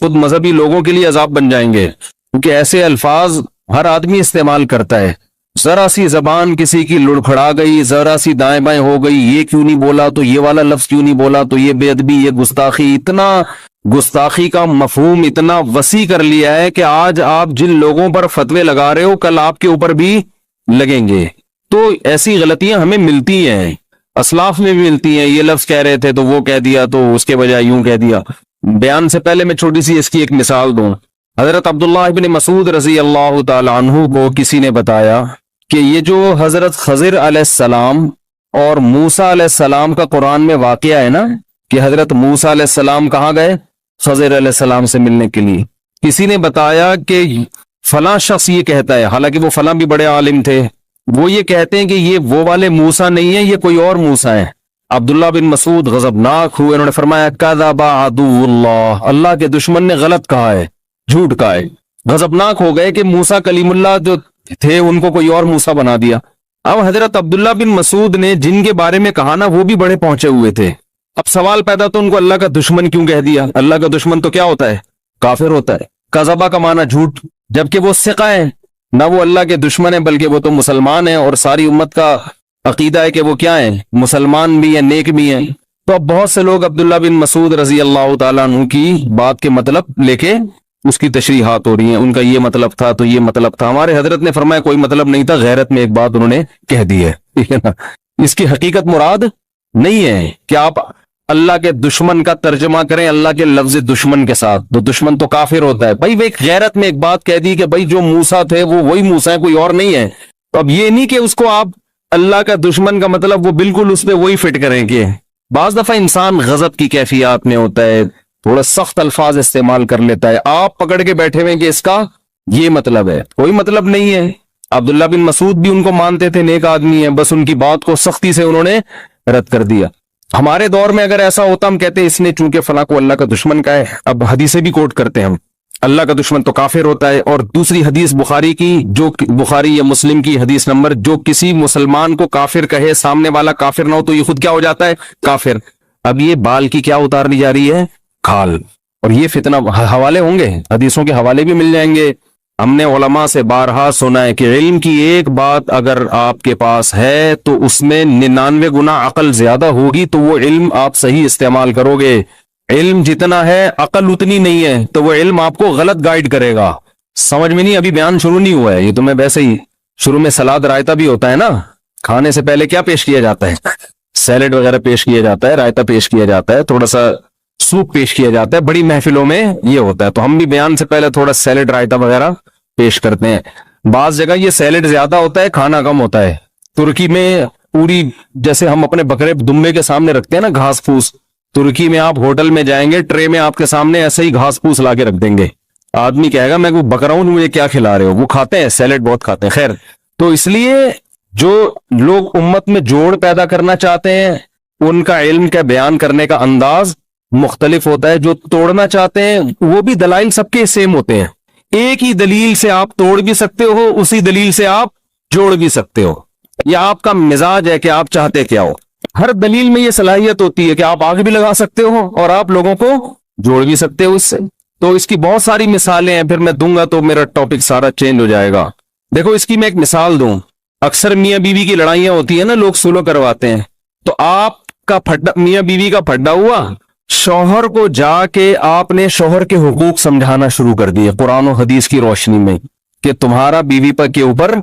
خود مذہبی لوگوں کے لیے عذاب بن جائیں گے، کیونکہ ایسے الفاظ ہر آدمی استعمال کرتا ہے. ذرا سی زبان کسی کی لڑکھڑا گئی، ذرا سی دائیں بائیں ہو گئی، یہ کیوں نہیں بولا تو یہ والا لفظ کیوں نہیں بولا تو یہ بے ادبی، یہ گستاخی. اتنا گستاخی کا مفہوم اتنا وسیع کر لیا ہے کہ آج آپ جن لوگوں پر فتوے لگا رہے ہو کل آپ کے اوپر بھی لگیں گے. تو ایسی غلطیاں ہمیں ملتی ہیں، اسلاف میں بھی ملتی ہیں. یہ لفظ کہہ رہے تھے تو وہ کہہ دیا، تو اس کے بجائے یوں کہہ دیا. بیان سے پہلے میں چھوٹی سی اس کی ایک مثال دوں. حضرت عبداللہ ابن مسعود رضی اللہ تعالی عنہ کو کسی نے بتایا کہ یہ جو حضرت خضر علیہ السلام اور موسیٰ علیہ السلام کا قرآن میں واقعہ ہے نا، کہ حضرت موسیٰ علیہ السلام کہاں گئے؟ خضر علیہ السلام سے ملنے کے لیے. کسی نے بتایا کہ فلاں شخص یہ کہتا ہے، حالانکہ وہ فلاں بھی بڑے عالم تھے، وہ یہ کہتے ہیں کہ یہ وہ والے موسیٰ نہیں ہیں، یہ کوئی اور موسیٰ ہیں. عبداللہ بن مسعود غضبناک ہوئے، انہوں نے فرمایا کذب عدو اللہ، اللہ کے دشمن نے غلط کہا ہے، جھوٹ کہا ہے. غضبناک ہو گئے کہ موسیٰ کلیم اللہ جو تھے ان کو کوئی اور موسیٰ بنا دیا. اب حضرت عبداللہ بن مسعود نے جن کے بارے میں کہا نا وہ بھی بڑے پہنچے ہوئے تھے. اب سوال پیدا تو ان کو اللہ کا دشمن کیوں کہہ دیا؟ اللہ کا دشمن تو کیا ہوتا ہے؟ کافر ہوتا ہے. قذبہ کا معنی جھوٹ، جبکہ وہ ثقہ ہے، نہ وہ اللہ کے دشمن ہیں بلکہ وہ تو مسلمان ہیں، اور ساری امت کا عقیدہ ہے کہ وہ کیا ہیں؟ مسلمان بھی ہیں، نیک بھی ہیں. تو اب بہت سے لوگ عبداللہ بن مسعود رضی اللہ تعالیٰ عنہ کی بات کے مطلب لے کے اس کی تشریحات ہو رہی ہیں. ان کا یہ مطلب تھا تو یہ مطلب تھا. ہمارے حضرت نے فرمایا کوئی مطلب نہیں تھا، غیرت میں ایک بات انہوں نے کہہ دی ہے، ٹھیک ہے نا. اس کی حقیقت مراد نہیں ہے کہ آپ اللہ کے دشمن کا ترجمہ کریں اللہ کے لفظ دشمن کے ساتھ، تو دشمن تو کافر ہوتا ہے. بھائی وہ ایک غیرت میں ایک بات کہہ دی کہ بھائی جو موسیٰ تھے وہ وہی موسیٰ ہیں، کوئی اور نہیں ہے. تو اب یہ نہیں کہ اس کو آپ اللہ کا دشمن کا مطلب وہ بالکل اس پہ وہی فٹ کریں گے. بعض دفعہ انسان غضب کی کیفیات میں ہوتا ہے، تھوڑا سخت الفاظ استعمال کر لیتا ہے، آپ پکڑ کے بیٹھے ہوئے کہ اس کا یہ مطلب ہے. کوئی مطلب نہیں ہے. عبداللہ بن مسعود بھی ان کو مانتے تھے، نیک آدمی ہیں، بس ان کی بات کو سختی سے انہوں نے رد کر دیا. ہمارے دور میں اگر ایسا ہوتا ہم کہتے ہیں اس نے چونکہ فلاں کو اللہ کا دشمن کہا ہے. اب حدیثیں بھی کوٹ کرتے ہیں ہم، اللہ کا دشمن تو کافر ہوتا ہے. اور دوسری حدیث بخاری کی، جو بخاری یا مسلم کی حدیث نمبر، جو کسی مسلمان کو کافر کہے سامنے والا کافر نہ ہو تو یہ خود کیا ہو جاتا ہے؟ کافر. اب یہ بال کی کیا اتارنی جا رہی ہے؟ کھال. اور یہ فتنہ، حوالے ہوں گے، حدیثوں کے حوالے بھی مل جائیں گے. ہم نے علماء سے بارہا سنا ہے کہ علم کی ایک بات اگر آپ کے پاس ہے تو اس میں 99 گنا عقل زیادہ ہوگی، تو وہ علم آپ صحیح استعمال کرو گے. علم جتنا ہے عقل اتنی نہیں ہے، تو وہ علم آپ کو غلط گائیڈ کرے گا. سمجھ میں نہیں؟ ابھی بیان شروع نہیں ہوا ہے، یہ تو میں ویسے ہی شروع میں سلاد رائتا بھی ہوتا ہے نا، کھانے سے پہلے کیا پیش کیا جاتا ہے؟ سیلڈ وغیرہ پیش کیا جاتا ہے، رائتا پیش کیا جاتا ہے، تھوڑا سا سوپ پیش کیا جاتا ہے. بڑی محفلوں میں یہ ہوتا ہے، تو ہم بھی بیان سے پہلے تھوڑا سیلڈ رائتا وغیرہ پیش کرتے ہیں. بعض جگہ یہ سیلڈ زیادہ ہوتا ہے، کھانا کم ہوتا ہے. ترکی میں پوری جیسے ہم اپنے بکرے دمبے کے سامنے رکھتے ہیں نا گھاس پھوس، ترکی میں آپ ہوٹل میں جائیں گے ٹرے میں آپ کے سامنے ایسے ہی گھاس پھوس لا کے رکھ دیں گے. آدمی کہے گا میں کوئی بکرا ہوں مجھے کیا کھلا رہے ہو. وہ کھاتے ہیں سیلڈ، بہت کھاتے ہیں. خیر، تو اس لیے جو لوگ امت میں جوڑ پیدا کرنا چاہتے ہیں ان کا علم کا بیان کرنے کا انداز مختلف ہوتا ہے. جو توڑنا چاہتے ہیں وہ بھی دلائل سب کے سیم ہوتے ہیں. ایک ہی دلیل سے آپ توڑ بھی سکتے ہو، اسی دلیل سے آپ جوڑ بھی سکتے ہو. یہ آپ کا مزاج ہے کہ آپ چاہتے کیا ہو. ہر دلیل میں یہ صلاحیت ہوتی ہے کہ آپ آگ بھی لگا سکتے ہو اور آپ لوگوں کو جوڑ بھی سکتے ہو اس سے. تو اس کی بہت ساری مثالیں ہیں، پھر میں دوں گا تو میرا ٹاپک سارا چینج ہو جائے گا. دیکھو اس کی میں ایک مثال دوں. اکثر میاں بیوی کی لڑائیاں ہوتی ہیں نا، لوگ سلو کرواتے ہیں. تو آپ کا پھڈا، میاں بیوی کا پھڈا ہوا، شوہر کو جا کے آپ نے شوہر کے حقوق سمجھانا شروع کر دیے قرآن و حدیث کی روشنی میں کہ تمہارا بیوی پر کے اوپر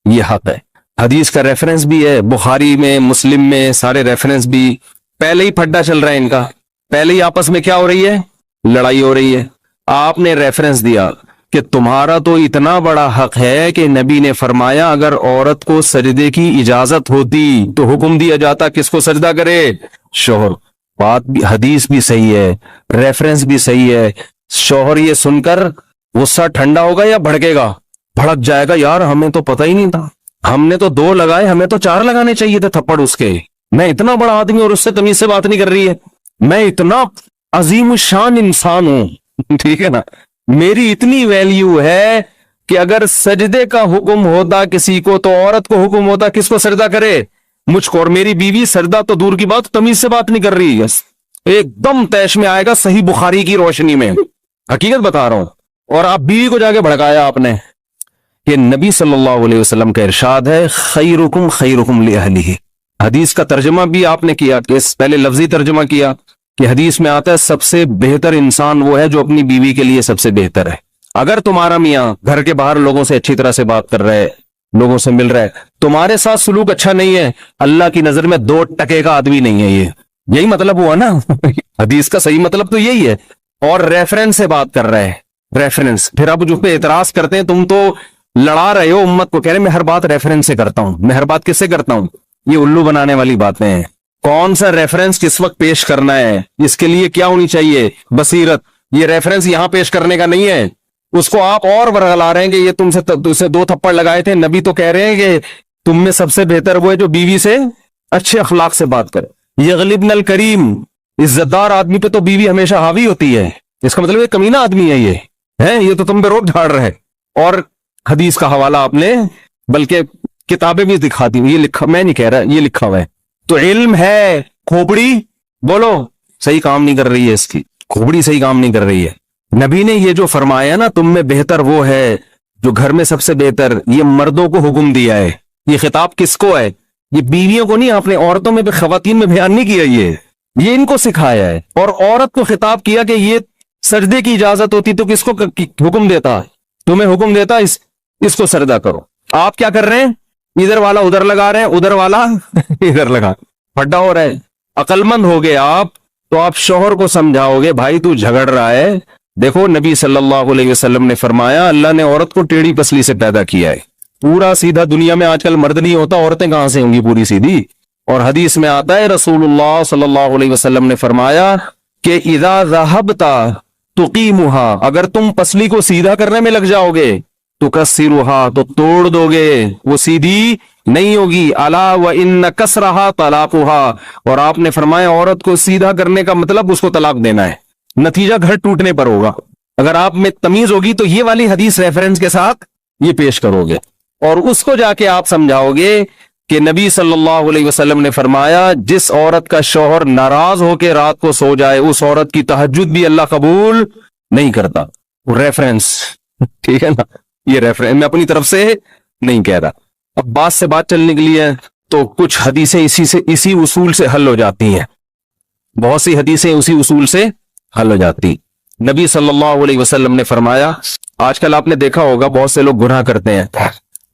یہ حق ہے. حدیث کا ریفرنس بھی ہے، بخاری میں، مسلم میں، سارے ریفرنس بھی. پہلے ہی پھڈا چل رہا ہے ان کا، پہلے ہی آپس میں کیا ہو رہی ہے؟ لڑائی ہو رہی ہے. آپ نے ریفرنس دیا کہ تمہارا تو اتنا بڑا حق ہے کہ نبی نے فرمایا اگر عورت کو سجدے کی اجازت ہوتی تو حکم دیا جاتا کس کو سجدہ کرے؟ شوہر. بات بھی، حدیث بھی صحیح ہے، ریفرنس بھی صحیح ہے. شوہر یہ سن کر غصہ ٹھنڈا ہوگا یا بھڑکے گا؟ بھڑک جائے گا، یار ہمیں تو پتہ ہی نہیں تھا، ہم نے تو 2 لگائے، ہمیں تو 4 لگانے چاہیے تھے تھپڑ اس کے. میں اتنا بڑا آدمی اور اس سے تمیز سے بات نہیں کر رہی ہے، میں اتنا عظیم الشان انسان ہوں، ٹھیک ہے نا، میری اتنی ویلیو ہے کہ اگر سجدے کا حکم ہوتا کسی کو تو عورت کو حکم ہوتا کس کو سجدہ کرے؟ مجھ کو. اور میری بیوی سجدہ تو دور کی بات، تمیز سے بات نہیں کر رہی ہے، ایک دم تیش میں آئے گا صحیح بخاری کی روشنی میں. حقیقت بتا رہا ہوں. اور آپ بیوی کو جا کے بھڑکایا آپ نے کہ نبی صلی اللہ علیہ وسلم کا ارشاد ہے خیرکم خیرکم لأہلہ. حدیث کا ترجمہ بھی آپ نے کیا کہ پہلے لفظی ترجمہ کیا کہ حدیث میں آتا ہے سب سے بہتر انسان وہ ہے جو اپنی بیوی کے لیے سب سے بہتر ہے. اگر تمہارا میاں گھر کے باہر لوگوں سے اچھی طرح سے بات کر رہا ہے, لوگوں سے مل رہا ہے, تمہارے ساتھ سلوک اچھا نہیں ہے, اللہ کی نظر میں 2 ٹکے کا آدمی نہیں ہے. یہی مطلب ہوا نا حدیث کا صحیح مطلب تو یہی ہے. اور ریفرنس سے بات کر رہا ہے, ریفرنس. پھر اب جو پہ اعتراض کرتے ہیں تم تو لڑا رہے ہو امت کو, کہہ رہے میں ہر بات ریفرنس سے کرتا ہوں. میں ہر بات کس سے کرتا ہوں؟ یہ الو بنانے والی باتیں ہیں. کون سا ریفرنس کس وقت پیش کرنا ہے, اس کے لیے کیا ہونی چاہیے؟ بصیرت. یہ ریفرنس یہاں پیش کرنے کا نہیں ہے. اس کو آپ اور ورگلا رہے ہیں کہ یہ تم سے 2 تھپڑ لگائے تھے. نبی تو کہہ رہے ہیں کہ تم میں سب سے بہتر وہ ہے جو بیوی سے اچھے اخلاق سے بات کرے. یغلبن الکریم, عزت دار آدمی پہ تو بیوی ہمیشہ حاوی ہوتی ہے. اس کا مطلب یہ کمینہ آدمی ہے, یہ تو تم پہ روک جھاڑ رہے. اور حدیث کا حوالہ آپ نے بلکہ کتابیں بھی دکھاتی ہیں, یہ لکھا, میں نہیں کہہ رہا, یہ لکھا ہوا ہے. تو علم ہے, کھوپڑی بولو صحیح کام نہیں کر رہی ہے, اس کی کھوپڑی صحیح کام نہیں کر رہی ہے. نبی نے یہ جو فرمایا نا تم میں بہتر وہ ہے جو گھر میں سب سے بہتر, یہ مردوں کو حکم دیا ہے. یہ خطاب کس کو ہے؟ یہ بیویوں کو نہیں, آپ نے عورتوں میں خواتین میں بیان نہیں کیا, یہ ان کو سکھایا ہے. اور عورت کو خطاب کیا کہ یہ سجدے کی اجازت ہوتی تو کس کو حکم دیتا؟ تمہیں حکم دیتا اس کو سجدہ کرو. آپ کیا کر رہے ہیں؟ ادھر والا ادھر لگا رہے ہیں, ادھر والا ادھر لگا, پھڈا ہو رہا ہے. عقل مند ہو گئے آپ تو آپ شوہر کو سمجھاؤ گے بھائی تو جھگڑ رہا ہے. دیکھو نبی صلی اللہ علیہ وسلم نے فرمایا اللہ نے عورت کو ٹیڑھی پسلی سے پیدا کیا ہے. پورا سیدھا دنیا میں آج کل مرد نہیں ہوتا, عورتیں کہاں سے ہوں گی پوری سیدھی. اور حدیث میں آتا ہے رسول اللہ صلی اللہ علیہ وسلم نے فرمایا کہ اذا ذهبت تقیمها, اگر تم پسلی کو سیدھا کرنے میں لگ جاؤ گے تکسرها, تو توڑ دو گے, وہ سیدھی نہیں ہوگی. الا وان کسرها طلاقها, اور آپ نے فرمایا عورت کو سیدھا کرنے کا مطلب اس کو طلاق دینا ہے. نتیجہ گھر ٹوٹنے پر ہوگا. اگر آپ میں تمیز ہوگی تو یہ والی حدیث ریفرنس کے ساتھ یہ پیش کرو گے, اور اس کو جا کے آپ سمجھاؤ گے کہ نبی صلی اللہ علیہ وسلم نے فرمایا جس عورت کا شوہر ناراض ہو کے رات کو سو جائے اس عورت کی تہجد بھی اللہ قبول نہیں کرتا. ریفرنس, ٹھیک ہے نا, یہ ریفرنس میں اپنی طرف سے نہیں کہہ رہا. اب بات سے بات چل نکلی ہے تو کچھ حدیثیں اسی اصول سے حل ہو جاتی ہیں. بہت سی حدیثیں اسی اصول سے حل ہو جاتی. نبی صلی اللہ علیہ وسلم نے فرمایا, آج کل آپ نے دیکھا ہوگا بہت سے لوگ گناہ کرتے ہیں,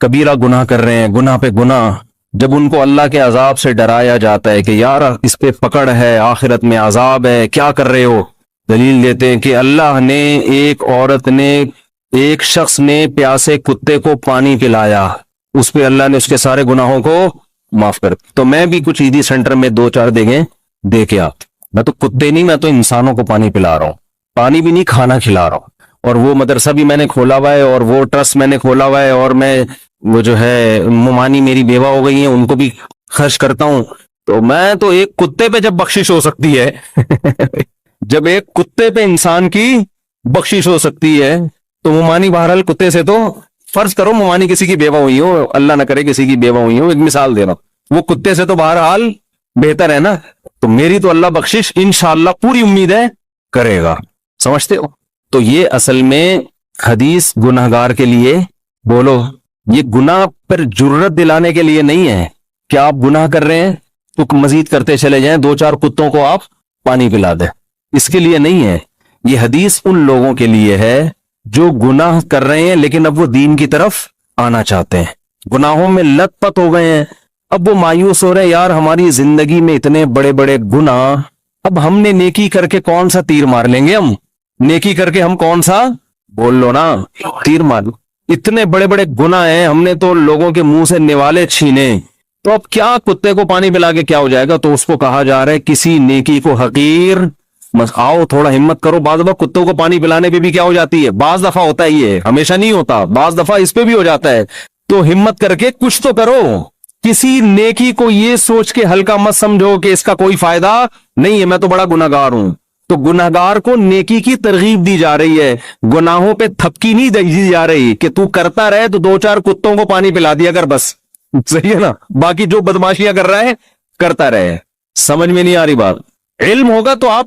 کبیرہ گناہ کر رہے ہیں, گناہ پہ گناہ. جب ان کو اللہ کے عذاب سے ڈرایا جاتا ہے کہ یار اس پہ پکڑ ہے, آخرت میں عذاب ہے, کیا کر رہے ہو, دلیل دیتے ہیں کہ اللہ نے, ایک عورت نے, ایک شخص نے پیاسے کتے کو پانی پلایا, اس پہ اللہ نے اس کے سارے گناہوں کو معاف کر. تو میں بھی کچھ عیدی سینٹر میں 2-4 جگہیں دیکھے آپ, میں تو کتے نہیں, میں تو انسانوں کو پانی پلا رہا ہوں, پانی بھی نہیں کھانا کھلا رہا ہوں. اور وہ مدرسہ بھی میں نے کھولا ہوا ہے, اور وہ ٹرسٹ میں نے کھولا ہوا ہے, اور میں وہ جو ہے ممانی میری بیوہ ہو گئی ہیں ان کو بھی خرچ کرتا ہوں. تو میں تو ایک کتے پہ جب بخشش ہو سکتی ہے جب ایک کتے پہ انسان کی بخشش ہو سکتی ہے تو ممانی بہرحال کتے سے تو فرض کرو ممانی کسی کی بیوہ ہوئی ہو, اللہ نہ کرے کسی کی بیوہ ہوئی ہو, ایک مثال دے رہا ہوں, وہ کتے سے تو بہرحال بہتر ہے نا. تو میری تو اللہ بخشش انشاءاللہ پوری امید ہے کرے گا. سمجھتے ہو؟ تو یہ اصل میں حدیث گناہگار کے لیے, بولو, یہ گناہ پر جرت دلانے کے لیے نہیں ہے کہ آپ گناہ کر رہے ہیں تو مزید کرتے چلے جائیں, 2-4 کتوں کو آپ پانی پلا دیں, اس کے لیے نہیں ہے. یہ حدیث ان لوگوں کے لیے ہے جو گناہ کر رہے ہیں لیکن اب وہ دین کی طرف آنا چاہتے ہیں, گناہوں میں لت پت ہو گئے ہیں, اب وہ مایوس ہو رہے ہیں یار ہماری زندگی میں اتنے بڑے بڑے گناہ, اب ہم نے نیکی کر کے کون سا تیر مار لیں گے, ہم نیکی کر کے ہم کون سا, بول لو نا, تیر مار لو. اتنے بڑے بڑے گناہ ہیں, ہم نے تو لوگوں کے منہ سے نوالے چھینے, تو اب کیا کتے کو پانی پلا کے کیا ہو جائے گا. تو اس کو کہا جا رہا ہے کسی نیکی کو حقیر, آؤ تھوڑا ہمت کرو. بعض دفعہ کتوں کو پانی پلانے پہ بھی کیا ہو جاتی ہے, بعض دفعہ ہوتا ہے, یہ ہمیشہ نہیں ہوتا, بعض دفعہ اس پہ بھی ہو جاتا ہے. تو ہمت کر کے کچھ تو کرو, کسی نیکی کو یہ سوچ کے ہلکا مت سمجھو کہ اس کا کوئی فائدہ نہیں ہے, میں تو بڑا گناہگار ہوں. تو گناہگار کو نیکی کی ترغیب دی جا رہی ہے, گناہوں پہ تھپکی نہیں دی جا رہی کہ تو کرتا رہے تو 2-4 کتوں کو پانی پلا دیا کر بس, صحیح ہے نا, باقی جو بدماشیاں کر رہا ہے کرتا رہے. سمجھ میں نہیں آ رہی بات. علم ہوگا تو آپ